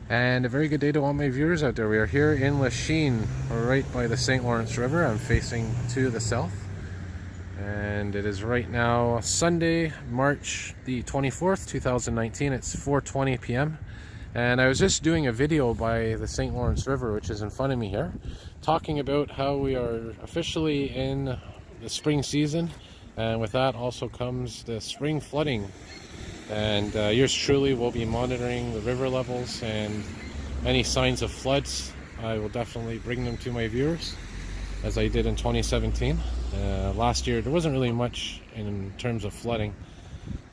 And a very good day to all my viewers out there. We are here in Lachine, right by the St. Lawrence River. I'm facing to the south. And it is right now Sunday, March the 24th, 2019. It's 4:20 p.m. And I was just doing a video by the St. Lawrence River, which is in front of me here, talking about how we are officially in the spring season. And with that also comes the spring flooding. And yours truly will be monitoring the river levels, and any signs of floods I will definitely bring them to my viewers, as I did in 2017. Last year there wasn't really much in terms of flooding,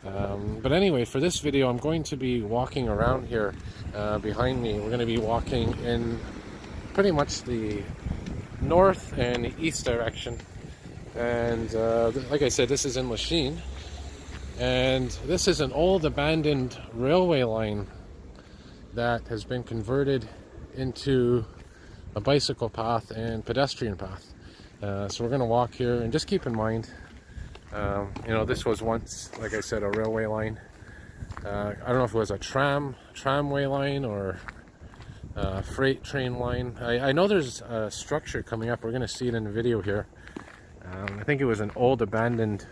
but anyway, for this video I'm going to be walking around here. Behind me we're going to be walking in pretty much the north and east direction, and like I said, this is in Lachine. And this is an old abandoned railway line that has been converted into a bicycle path and pedestrian path. So we're going to walk here, and just keep in mind, this was once, like I said, a railway line. I don't know if it was a tramway line or a freight train line. I know there's a structure coming up. We're going to see it in the video here. I think it was an old abandoned,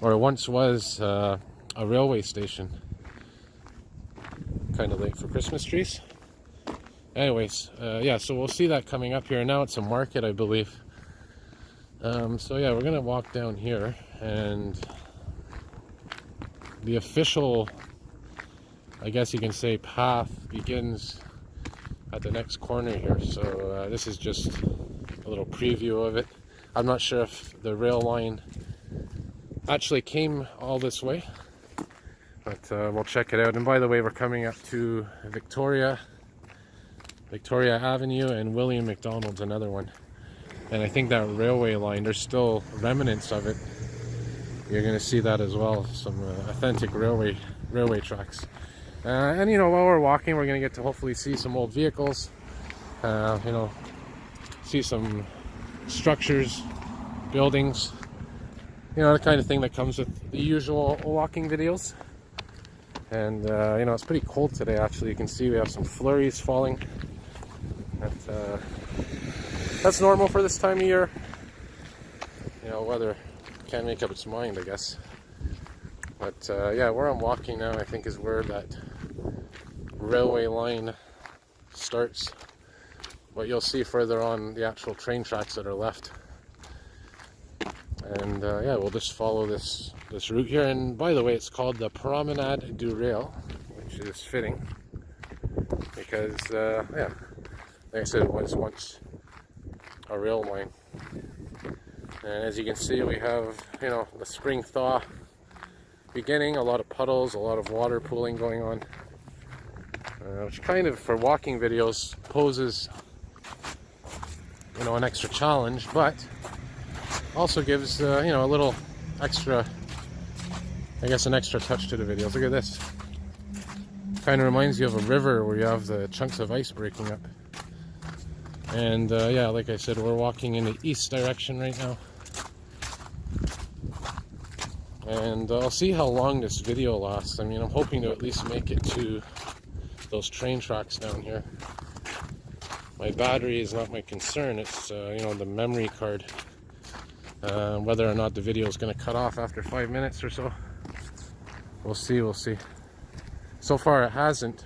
or it once was a railway station. Kind of late for Christmas trees. Anyways, yeah, so we'll see that coming up here. Now it's a market, I believe. So yeah, we're gonna walk down here, and the official, I guess you can say, path begins at the next corner here. So this is just a little preview of it. I'm not sure if the rail line actually came all this way, but we'll check it out. And by the way, we're coming up to Victoria Avenue, and William McDonald's, another one. And I think that railway line, there's still remnants of it. You're going to see that as well, some authentic railway tracks. And while we're walking, we're going to get to hopefully see some old vehicles, see some structures, buildings. The kind of thing that comes with the usual walking videos. And it's pretty cold today, actually. You can see we have some flurries falling. That's normal for this time of year. Weather can't make up its mind, I guess. But yeah, where I'm walking now, I think, is where that railway line starts. But you'll see further on the actual train tracks that are left. And yeah, we'll just follow this route here. And by the way, it's called the Promenade du Rail, which is fitting because yeah, like I said, it was once a rail line. And as you can see, we have the spring thaw beginning. A lot of puddles, a lot of water pooling going on, which kind of, for walking videos, poses an extra challenge, but also gives a little extra, I guess, an extra touch to the videos. Look at this. Kind of reminds you of a river where you have the chunks of ice breaking up. And yeah, like I said, we're walking in the east direction right now. And I'll see how long this video lasts. I mean, I'm hoping to at least make it to those train tracks down here. My battery is not my concern. It's the memory card. Whether or not the video is going to cut off after 5 minutes or so, we'll see. So far it hasn't,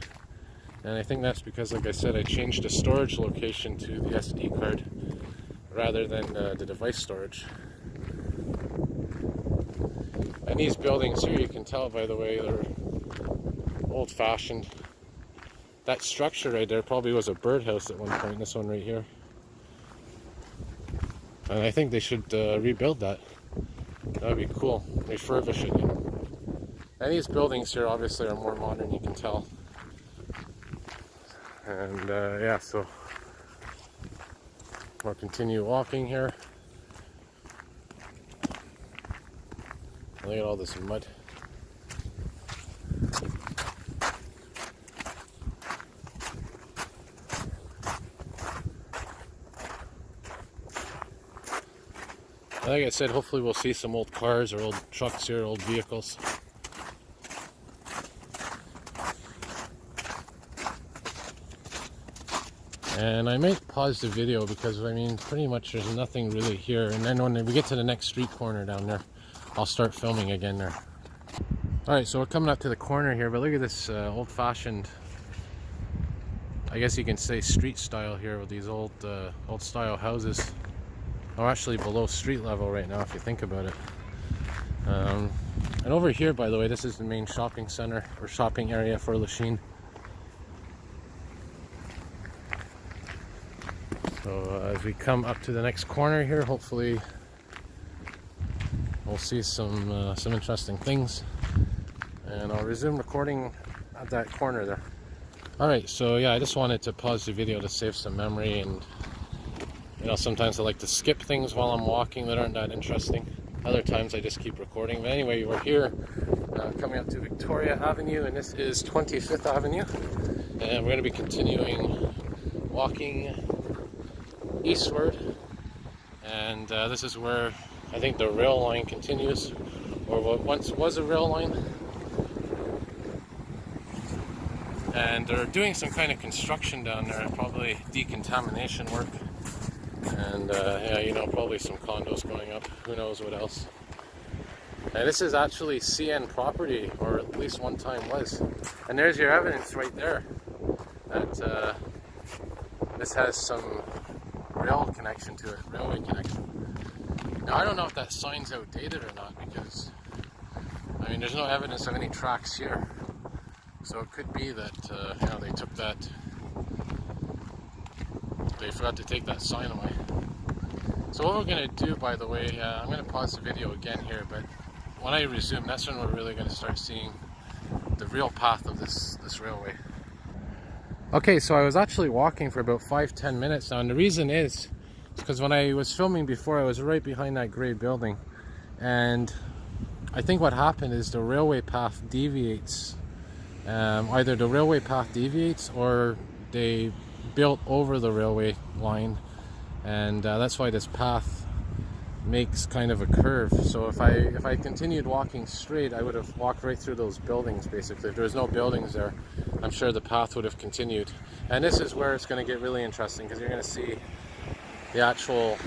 and I think that's because, like I said, I changed the storage location to the SD card rather than the device storage. And these buildings here, you can tell, by the way, they're old-fashioned. That structure right there probably was a birdhouse at one point. This one right here. And I think they should rebuild that. That would be cool. Refurbish it. And these buildings here obviously are more modern, you can tell. And yeah, so we'll continue walking here. Look at all this mud. Like I said, hopefully we'll see some old cars or old trucks here, old vehicles. And I might pause the video because, I mean, pretty much there's nothing really here. And then when we get to the next street corner down there, I'll start filming again there. Alright, so we're coming up to the corner here, but look at this old-fashioned, I guess you can say street style here with these old style houses. Are actually below street level right now if you think about it. And over here, by the way, this is the main shopping center or shopping area for Lachine. So as we come up to the next corner here, hopefully we'll see some interesting things. And I'll resume recording at that corner there. Alright, so yeah, I just wanted to pause the video to save some memory, and you know, sometimes I like to skip things while I'm walking that aren't that interesting. Other times I just keep recording. But anyway, we're here coming up to Victoria Avenue, and this is 25th Avenue. And we're going to be continuing walking eastward. And this is where I think the rail line continues, or what once was a rail line. And they're doing some kind of construction down there, probably decontamination work. And yeah, you know, probably some condos going up, who knows what else. And this is actually CN property, or at least one time was. And there's your evidence right there that this has some rail connection to it, railway connection. Now I don't know if that sign's outdated or not, because I mean, there's no evidence of any tracks here. So it could be that you know, they took that, they forgot to take that sign away. So what we're going to do, by the way, I'm going to pause the video again here, but when I resume, that's when we're really going to start seeing the real path of this railway. Okay, so I was actually walking for about 5-10 minutes now, and the reason is because when I was filming before, I was right behind that grey building, and I think what happened is the railway path deviates. Either the railway path deviates or they built over the railway line, and that's why this path makes kind of a curve. So if I continued walking straight, I would have walked right through those buildings basically. If there was no buildings there, I'm sure the path would have continued. And this is where it's going to get really interesting, because you're going to see the actual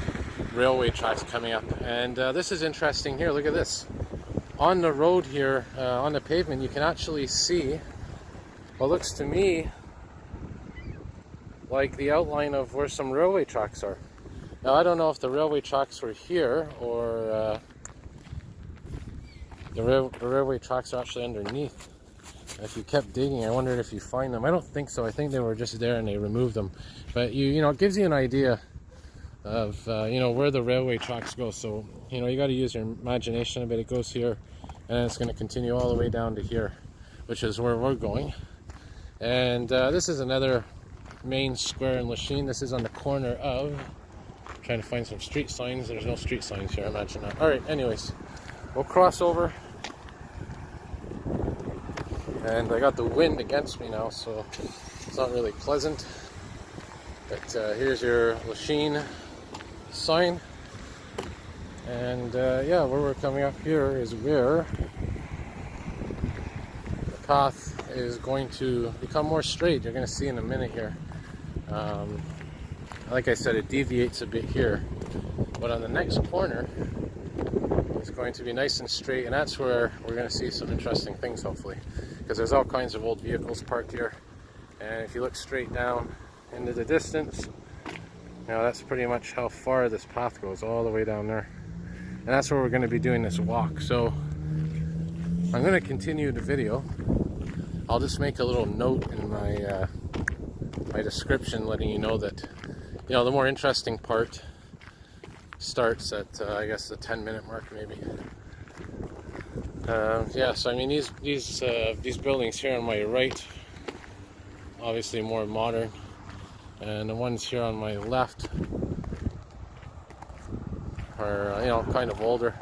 railway tracks coming up. And this is interesting here, look at this. On the road here, on the pavement, you can actually see what looks to me like the outline of where some railway tracks are. Now I don't know if the railway tracks were here, or the railway tracks are actually underneath. If you kept digging, I wondered if you find them. I don't think so. I think they were just there and they removed them. But you know, it gives you an idea of you know, where the railway tracks go. So you know, you got to use your imagination a bit. It goes here, and it's going to continue all the way down to here, which is where we're going. And this is another main square in Lachine. This is on the corner of, I'm trying to find some street signs. There's no street signs here, imagine that. Alright, anyways, we'll cross over. And I got the wind against me now, so it's not really pleasant. But here's your Lachine sign. And yeah, where we're coming up here is where the path is going to become more straight. You're going to see in a minute here. Like I said, it deviates a bit here, but on the next corner it's going to be nice and straight, and that's where we're going to see some interesting things, hopefully, because there's all kinds of old vehicles parked here. And if you look straight down into the distance, now that's pretty much how far this path goes, all the way down there. And that's where we're going to be doing this walk. So I'm going to continue the video. I'll just make a little note in my my description, letting you know that, you know, the more interesting part starts at I guess the 10-minute mark maybe. Yeah, so I mean, these buildings here on my right, obviously more modern, and the ones here on my left are you know, kind of older.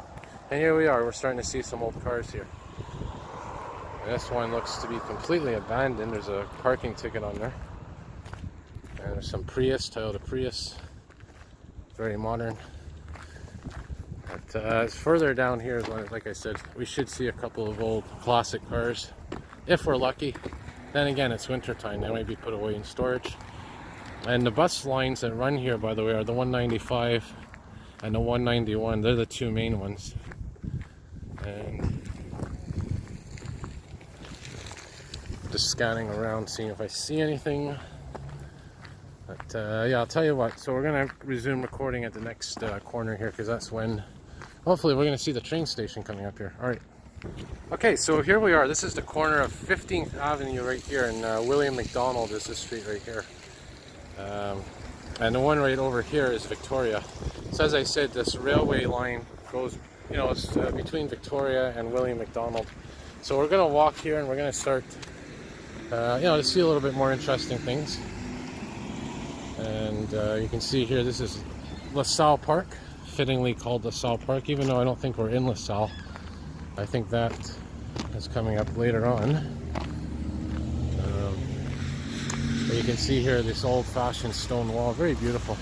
And here we are, we're starting to see some old cars here. And this one looks to be completely abandoned. There's a parking ticket on there. And there's some Prius, Toyota Prius, very modern. But further down here, like I said, we should see a couple of old classic cars, if we're lucky. Then again, it's winter time, they might be put away in storage. And the bus lines that run here, by the way, are the 195 and the 191. They're the two main ones. And just scanning around, seeing if I see anything. But yeah, I'll tell you what. So we're gonna resume recording at the next corner here, because that's when, hopefully, we're gonna see the train station coming up here. All right. Okay, so here we are. This is the corner of 15th Avenue right here, and William McDonald is this street right here. And the one right over here is Victoria. So as I said, this railway line goes, you know, it's between Victoria and William McDonald. So we're gonna walk here, and we're gonna start, you know, to see a little bit more interesting things. And you can see here, this is LaSalle Park, fittingly called LaSalle Park, even though I don't think we're in LaSalle. I think that is coming up later on. But you can see here this old-fashioned stone wall, very beautiful.